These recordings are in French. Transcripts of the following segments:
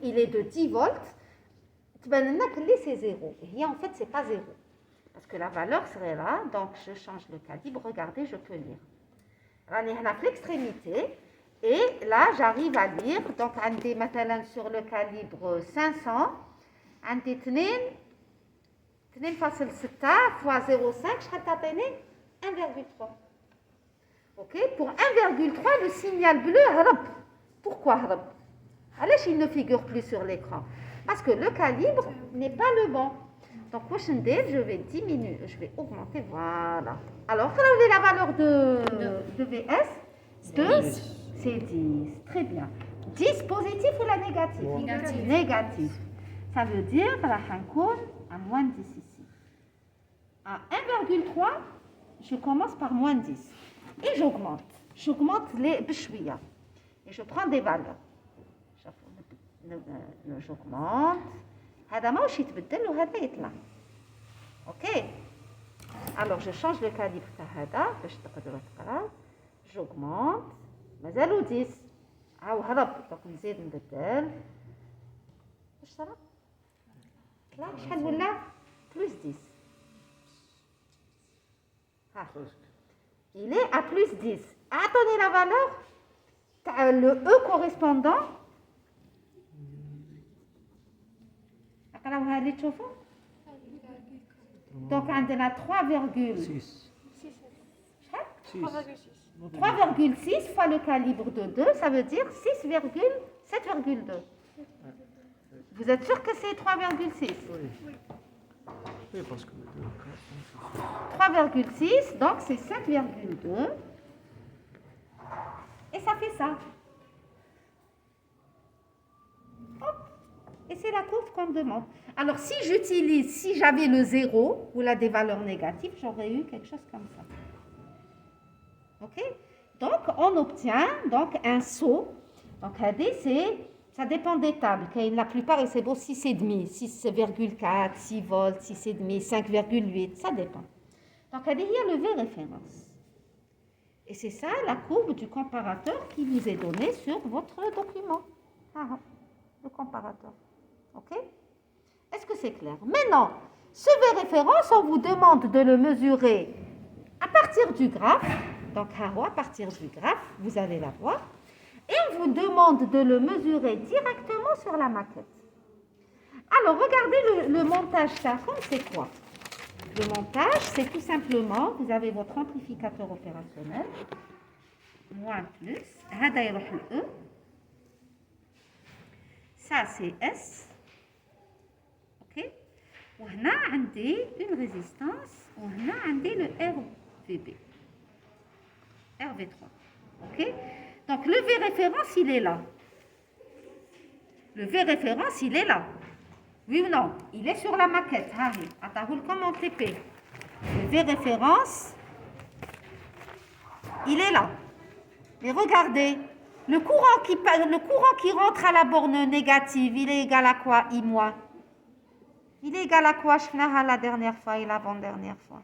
il est de 10 volts, c'est 0. Et en fait, ce n'est pas 0. Parce que la valeur serait là, donc je change le calibre. Regardez, je peux lire. On est à l'extrémité. Et là, j'arrive à lire. Donc, sur le calibre 500, on est 2,6 fois 0,5, je vais 1,3. Ok? Pour 1,3, le signal bleu, harab. Pourquoi harab? Alors, il ne figure plus sur l'écran. Parce que le calibre n'est pas le bon. Donc, je vais diminuer, je vais augmenter, voilà. Alors, quelle est la valeur de VS? 2, c'est 10. Très bien. 10 positif ou la négative? Négatif. Négatif. Ça veut dire que la hankoun à moins 10 ici. À 1,3, je commence par moins 10. Et j'augmente. J'augmente les bchouia. Et je prends des valeurs. J'augmente. هذا ماهوش يتبدل وهذا يطلع. OK. Alors je change le calibre تاع هذا باش تقدروا تقراو. J'augmente. مازالو 10. هاو هرب. دونك نزيد نبدل. واش صرا؟ طلع شحال ولا؟ plus 10. ها. Il est à plus 10. Attendez la valeur. Le E correspondant. راهو هذه تشوفوا دونك عندنا 3,6 fois le calibre de 2, ça veut dire 7,2. Vous êtes sûr que c'est 3,6? Oui, parce que 3,6, donc c'est 7,2. Et ça fait ça. Hop. Et c'est la courbe qu'on demande. Alors, si j'avais le 0 ou des valeurs négatives, j'aurais eu quelque chose comme ça. OK? Donc, on obtient donc un saut. Donc, ça dépend des tables. La plupart, c'est beau 6,5, 6,4, 6 volts, 6,5, 5,8, ça dépend. Donc, il y a le V référence. Et c'est ça la courbe du comparateur qui vous est donnée sur votre document. Le comparateur. OK? Est-ce que c'est clair? Maintenant, ce V référence, on vous demande de le mesurer à partir du graphe. Donc, à partir du graphe, vous allez la voir. Et on vous demande de le mesurer directement sur la maquette. Alors, regardez le montage SACOM, c'est quoi? Le montage, c'est tout simplement, vous avez votre amplificateur opérationnel, moins plus, هذا يروح ل E. Ça, c'est S. وهنا عندي une résistance وهنا عندي le RVB RV3. OK? Donc le V référence il est là. Le V référence il est là. Oui ou non? Il est sur la maquette. Attends, comme en TP. Le V référence il est là. Mais regardez, le courant qui rentre à la borne négative, il est égal à quoi? I moins. Il est égal à quoi? Je fais la dernière fois et l'avant-dernière fois.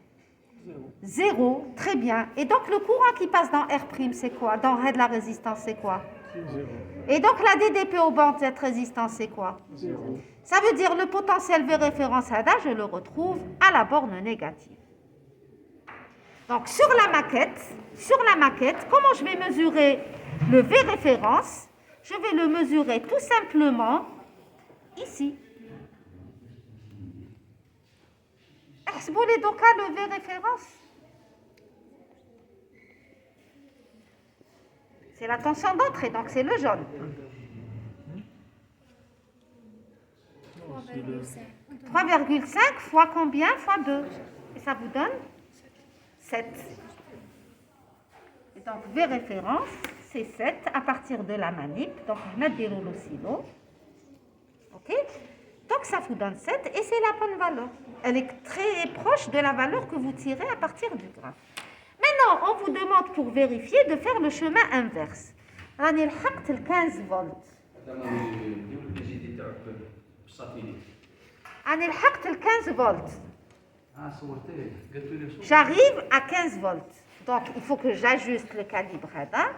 0. Très bien. Et donc, le courant qui passe dans R', c'est quoi? Dans R de la résistance, c'est quoi? 0. Et donc, la DDP au bord de cette résistance, c'est quoi? 0. Ça veut dire le potentiel V référence ADA, je le retrouve à la borne négative. Donc, sur la maquette, comment je vais mesurer le V référence? Je vais le mesurer tout simplement ici. احسبوا لي دوكا le V référence. C'est la tension d'entrée, donc c'est le jaune. 3,5 fois combien? Fois 2. Et ça vous donne 7. Et donc V référence, c'est 7 à partir de la manip. Donc on a des l'oscillo. OK? Donc ça vous donne 7 et c'est la bonne valeur. Elle est très proche de la valeur que vous tirez à partir du graphe. Maintenant, on vous demande pour vérifier de faire le chemin inverse. راني لحقت ال 15 فولت. راني لحقت ال 15 فولت. J'arrive à 15 volts. Donc il faut que j'ajuste le calibre هذا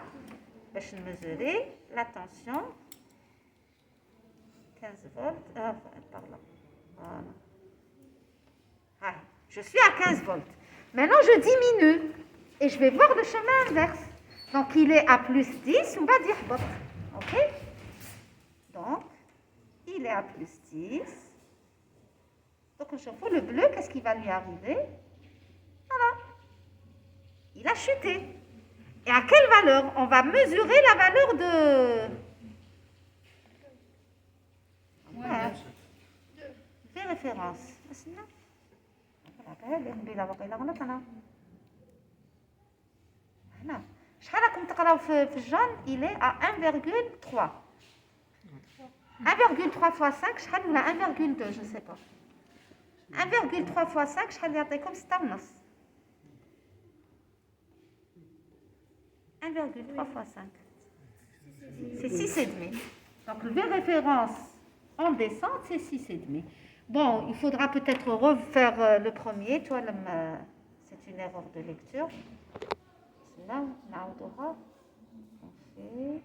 باش mesurer la tension. 15 volts. Par là. Voilà. Ah, je suis à 15 volts. Maintenant, je diminue et je vais voir le chemin inverse. Donc, il est à plus 10, on va dire bot. OK? Donc, il est à plus 10. Donc, je vois le bleu, qu'est-ce qui va lui arriver? Voilà. Il a chuté. Et à quelle valeur? On va mesurer la valeur de... Ouais. Des références. شحال راكم تقراو في الجون؟ il est à 1,3. 1,3 fois 5 شحال ولا 1,2 je sais pas. 1,3 fois 5 شحال يعطيكم 6.5. 1,3 fois 5. C'est 6,5. Donc le V référence en descente, c'est 6,5. Bon, il faudra peut-être refaire le premier. Toi, c'est une erreur de lecture. Là, on fait...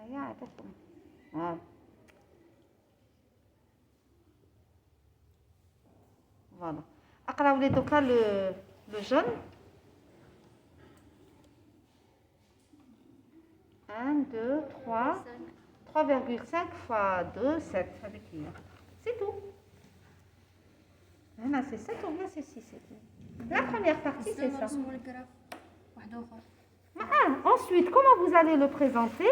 on compte. Voilà. اقراو لي دوكا le jaune. 1, 2, 3, 3,5 fois 2, 7. C'est tout. Là, c'est 7 ou bien c'est 6? La première partie, c'est ça. Ensuite, comment vous allez le présenter?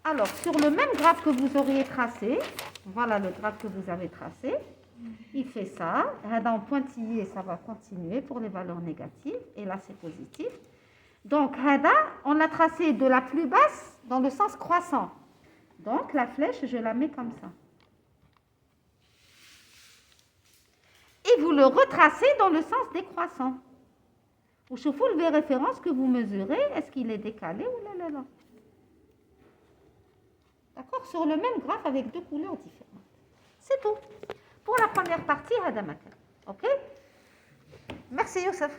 Alors, sur le même graphe que vous auriez tracé, voilà le graphe que vous avez tracé, il fait ça. En pointillé, ça va continuer pour les valeurs négatives. Et là, c'est positif. Donc, on l'a tracé de la plus basse dans le sens croissant. Donc, la flèche, je la mets comme ça. Et vous le retracez dans le sens décroissant. Vous chauffez le référence que vous mesurez. Est-ce qu'il est décalé ou là? D'accord? Sur le même graphe avec deux couleurs différentes. C'est tout. Pour la première partie, OK? Merci Youssef.